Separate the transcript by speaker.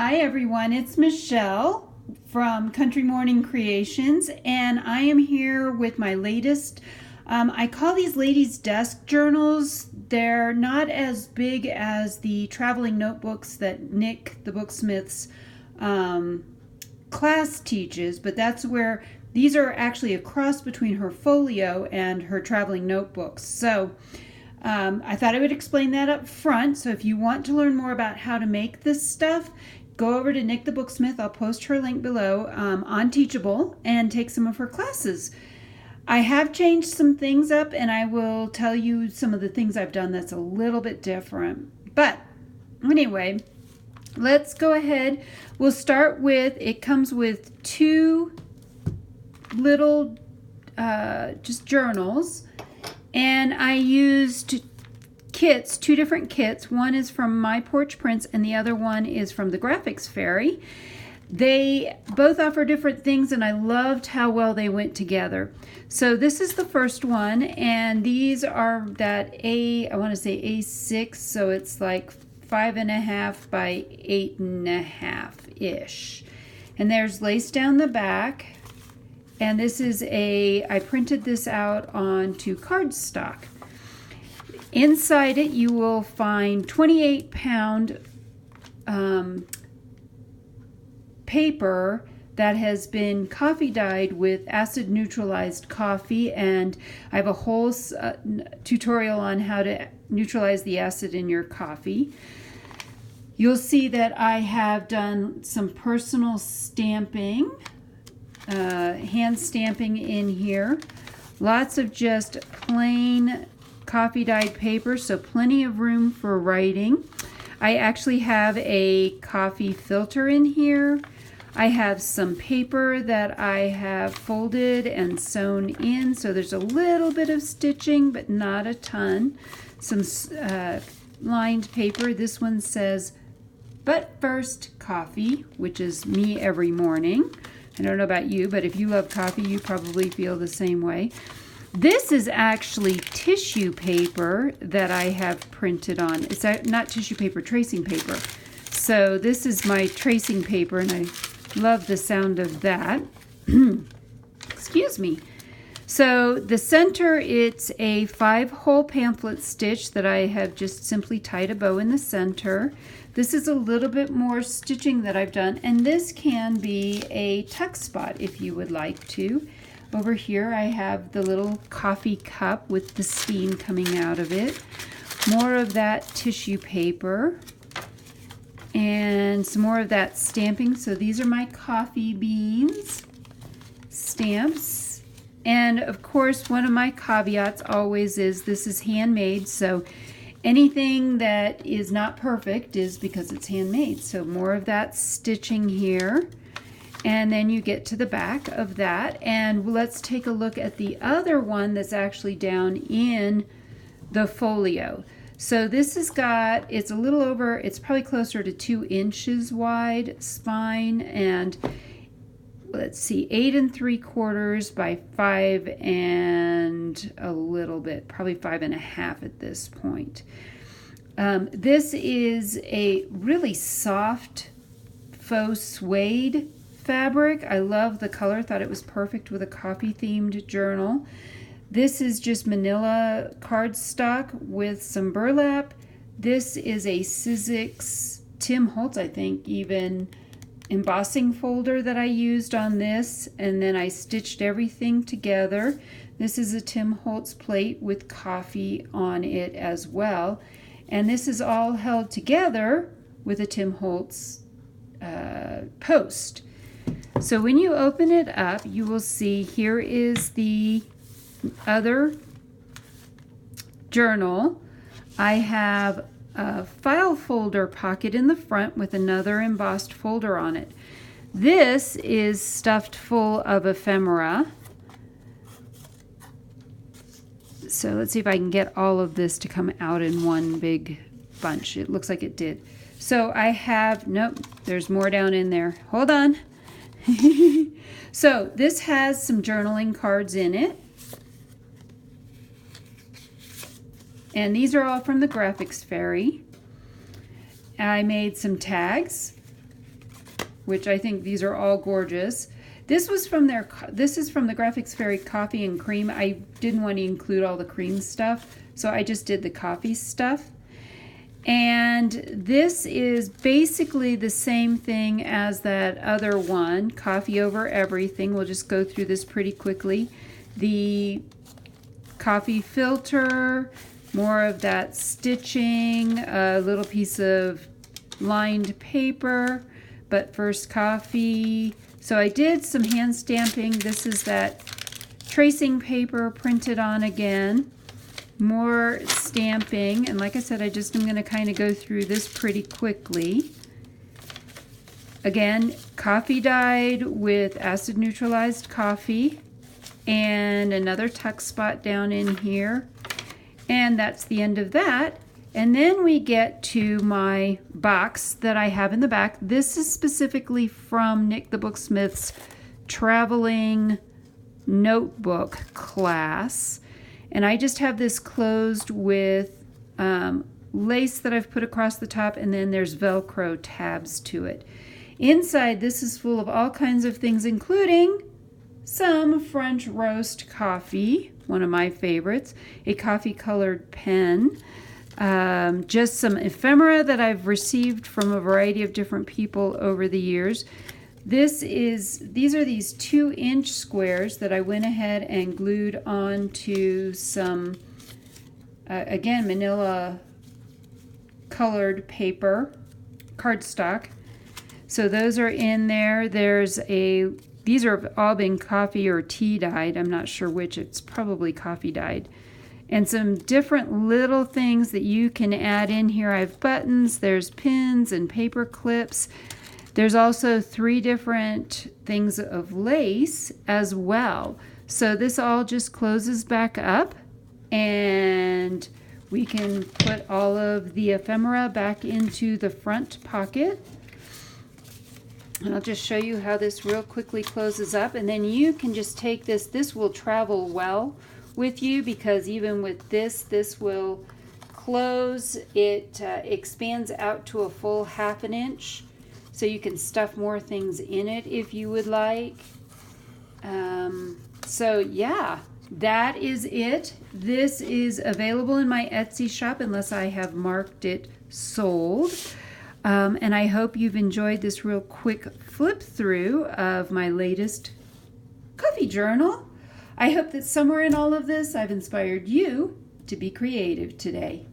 Speaker 1: Hi everyone, it's Michelle from Country Morning Creations, and I am here with my latest, I call these ladies' desk journals. They're not as big as the traveling notebooks that Nick, the Booksmith's class teaches, but that's where these are actually a cross between her folio and her traveling notebooks. So I thought I would explain that up front. So if you want to learn more about how to make this stuff, go over to Nick the Booksmith. I'll post her link below on Teachable and take some of her classes. I have changed some things up, and I will tell you some of the things I've done that's a little bit different. But anyway, let's go ahead. We'll start with, it comes with two little just journals, and I used kits, two different kits. One is from My Porch Prints and the other one is from the Graphics Fairy. They both offer different things, and I loved how well they went together. So this is the first one, and these are that I want to say A6, so it's like 5.5 by 8.5 ish. And there's lace down the back, and this is I printed this out onto cardstock. Inside it you will find 28-pound paper that has been coffee dyed with acid neutralized coffee, and I have a whole tutorial on how to neutralize the acid in your coffee. You'll see that I have done some personal stamping, hand stamping in here. Lots of just plain coffee dyed paper, so plenty of room for writing. I actually have a coffee filter in here. I have some paper that I have folded and sewn in, so there's a little bit of stitching, but not a ton. Some lined paper. This one says, "But first coffee," which is me every morning. I don't know about you, but if you love coffee, you probably feel the same way. This is actually tissue paper that I have printed on. It's not tissue paper, tracing paper. So this is my tracing paper, and I love the sound of that. Excuse me. So the center, it's a 5-hole pamphlet stitch that I have just simply tied a bow in the center. This is a little bit more stitching that I've done, and this can be a tuck spot if you would like to. Over here I have the little coffee cup with the steam coming out of it. More of that tissue paper. And some more of that stamping. So these are my coffee beans stamps. And of course, one of my caveats always is this is handmade. So anything that is not perfect is because it's handmade. So more of that stitching here. And then you get to the back of that. And let's take a look at the other one that's actually down in the folio. So this has got, it's a little over, it's probably closer to 2 inches wide spine, and let's see, 8 3/4 by 5 and a little bit, probably 5.5 at this point. This is a really soft faux suede fabric. I love the color, thought it was perfect with a coffee themed journal. This is just manila cardstock with some burlap. This is a Sizzix Tim Holtz, I think, even embossing folder that I used on this, and then I stitched everything together. This is a Tim Holtz plate with coffee on it as well, and this is all held together with a Tim Holtz post. So when you open it up, you will see here is the other journal. I have a file folder pocket in the front with another embossed folder on it. This is stuffed full of ephemera. So let's see if I can get all of this to come out in one big bunch. It looks like it did. So I have, nope, there's more down in there. Hold on. So this has some journaling cards in it. And these are all from the Graphics Fairy. I made some tags. which I think these are all gorgeous. This is from the Graphics Fairy Coffee and Cream. I didn't want to include all the cream stuff, so I just did the coffee stuff. And this is basically the same thing as that other one, Coffee Over Everything. We'll just go through this pretty quickly. The coffee filter, more of that stitching, a little piece of lined paper, but first coffee. So I did some hand stamping. This is that tracing paper printed on again. More stamping, and like I said, I just am going to kind of go through this pretty quickly. Again, coffee dyed with acid neutralized coffee, and another tuck spot down in here, and that's the end of that. And then we get to my box that I have in the back. This is specifically from Nik the Booksmith's traveling notebook class. And I just have this closed with lace that I've put across the top, and then there's Velcro tabs to it. Inside, this is full of all kinds of things, including some French roast coffee, one of my favorites, a coffee-colored pen, just some ephemera that I've received from a variety of different people over the years. These are these 2-inch squares that I went ahead and glued onto some, again, manila colored paper, cardstock. So those are in there. These are all been coffee or tea dyed. I'm not sure which. It's probably coffee dyed. And some different little things that you can add in here. I have buttons, there's pins and paper clips. There's also 3 different things of lace as well. So this all just closes back up, and we can put all of the ephemera back into the front pocket. And I'll just show you how this real quickly closes up, and then you can just take this. This will travel well with you, because even with this will close. It expands out to a full 1/2 inch. So you can stuff more things in it if you would like. So yeah, that is it. This is available in my Etsy shop unless I have marked it sold. And I hope you've enjoyed this real quick flip through of my latest coffee journal. I hope that somewhere in all of this I've inspired you to be creative today.